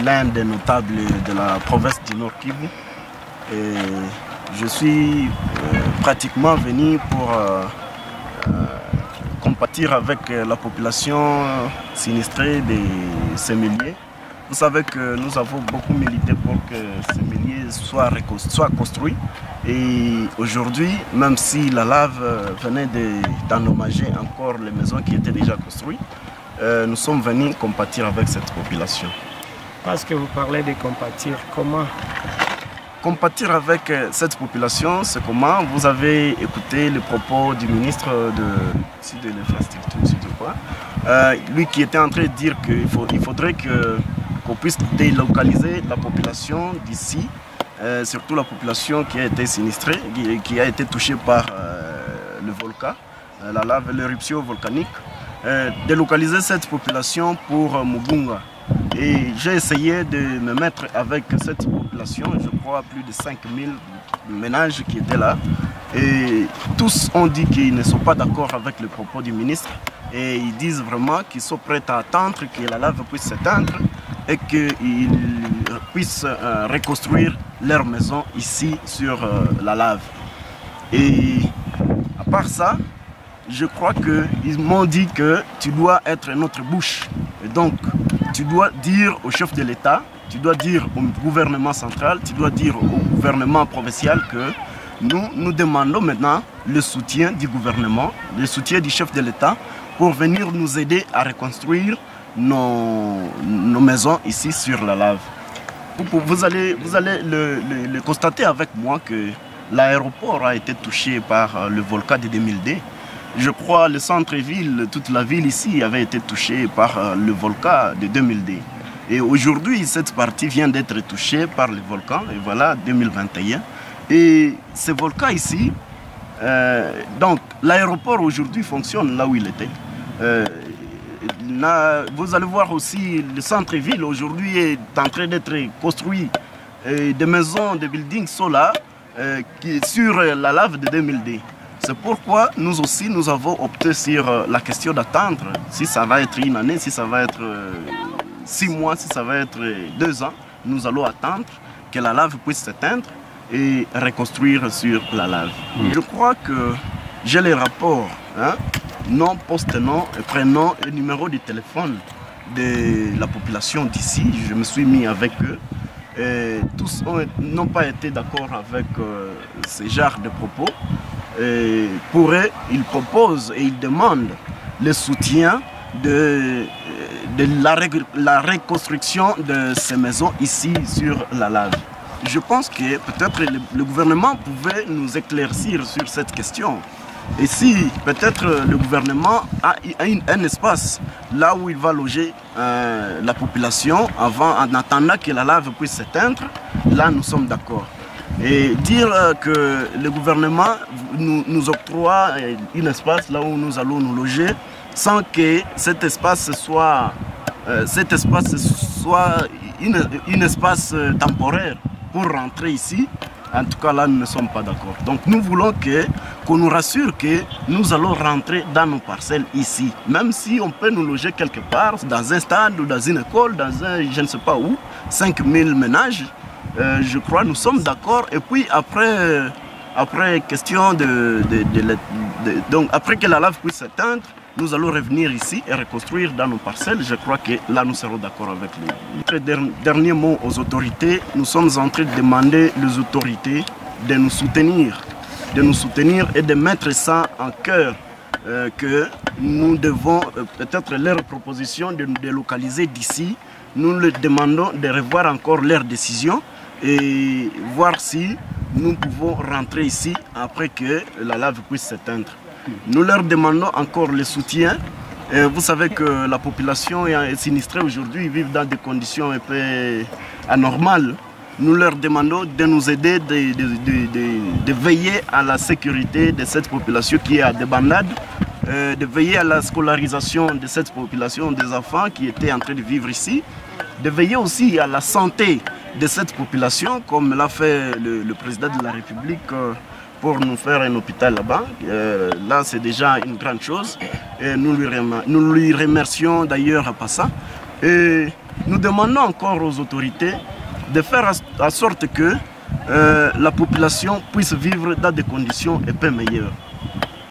l'un des notables de la province du Nord Kivu. Et je suis pratiquement venu pour compatir avec la population sinistrée des sémiliers. Vous savez que nous avons beaucoup milité pour que ces milliers soient construits. Et aujourd'hui, même si la lave venait d'endommager encore les maisons qui étaient déjà construites, nous sommes venus compatir avec cette population. Parce que vous parlez de compatir, comment? Compatir avec cette population, c'est comment? Vous avez écouté les propos du ministre de l'infrastructure, lui qui était en train de dire qu'il faudrait qu'on puisse délocaliser la population d'ici, surtout la population qui a été sinistrée, qui a été touchée par le volcan, la lave, l'éruption volcanique, délocaliser cette population pour Mugunga. Et j'ai essayé de me mettre avec cette population, je crois plus de 5000 ménages qui étaient là. Et tous ont dit qu'ils ne sont pas d'accord avec le propos du ministre. Et ils disent vraiment qu'ils sont prêts à attendre que la lave puisse s'éteindre et qu'ils puissent reconstruire leur maison ici sur la lave. Et à part ça, je crois qu'ils m'ont dit que tu dois être notre bouche. Et donc, tu dois dire au chef de l'État, tu dois dire au gouvernement central, tu dois dire au gouvernement provincial que nous demandons maintenant le soutien du gouvernement, le soutien du chef de l'État pour venir nous aider à reconstruire nos maisons ici sur la lave. Vous allez le constater avec moi que l'aéroport a été touché par le volcan de 2002. Je crois le centre-ville, toute la ville ici avait été touchée par le volcan de 2002. Et aujourd'hui, cette partie vient d'être touchée par le volcan, et voilà, 2021. Et ce volcan ici, donc l'aéroport aujourd'hui fonctionne là où il était. Vous allez voir aussi le centre-ville aujourd'hui est en train d'être construit. Des maisons, des buildings sont là, sur la lave de 2002. C'est pourquoi nous aussi, nous avons opté sur la question d'attendre, si ça va être une année, si ça va être 6 mois, si ça va être 2 ans, nous allons attendre que la lave puisse s'éteindre et reconstruire sur la lave. Je crois que j'ai les rapports, nom, poste, nom, prénom et numéro de téléphone de la population d'ici. Je me suis mis avec eux. Et tous n'ont pas été d'accord avec ce genre de propos. Et pour eux, ils proposent et ils demandent le soutien de la reconstruction de ces maisons ici sur la lave. Je pense que peut-être le gouvernement pouvait nous éclaircir sur cette question. Et si peut-être le gouvernement a un espace là où il va loger la population en attendant que la lave puisse s'éteindre, là nous sommes d'accord. Et dire que le gouvernement nous octroie un espace là où nous allons nous loger sans que cet espace soit un espace temporaire pour rentrer ici, en tout cas là nous ne sommes pas d'accord. Donc nous voulons qu'on nous rassure que nous allons rentrer dans nos parcelles ici. Même si on peut nous loger quelque part, dans un stade ou dans une école, dans un je ne sais pas où, 5000 ménages. Je crois que nous sommes d'accord. Et puis après question donc après que la lave puisse s'éteindre, nous allons revenir ici et reconstruire dans nos parcelles. Je crois que là nous serons d'accord avec lui. Dernier mot aux autorités, nous sommes en train de demander aux autorités de nous soutenir et de mettre ça en cœur, que nous devons peut-être leur proposition de nous délocaliser d'ici. Nous leur demandons de revoir encore leurs décisions et voir si nous pouvons rentrer ici après que la lave puisse s'éteindre. Nous leur demandons encore le soutien. Vous savez que la population est sinistrée aujourd'hui, ils vivent dans des conditions un peu anormales. Nous leur demandons de nous aider, de veiller à la sécurité de cette population qui est à débandade, de veiller à la scolarisation de cette population, des enfants qui étaient en train de vivre ici, de veiller aussi à la santé de cette population, comme l'a fait le président de la République pour nous faire un hôpital là-bas. Là, c'est déjà une grande chose. Et nous lui remercions d'ailleurs à ça. Et nous demandons encore aux autorités de faire en sorte que la population puisse vivre dans des conditions un peu meilleures.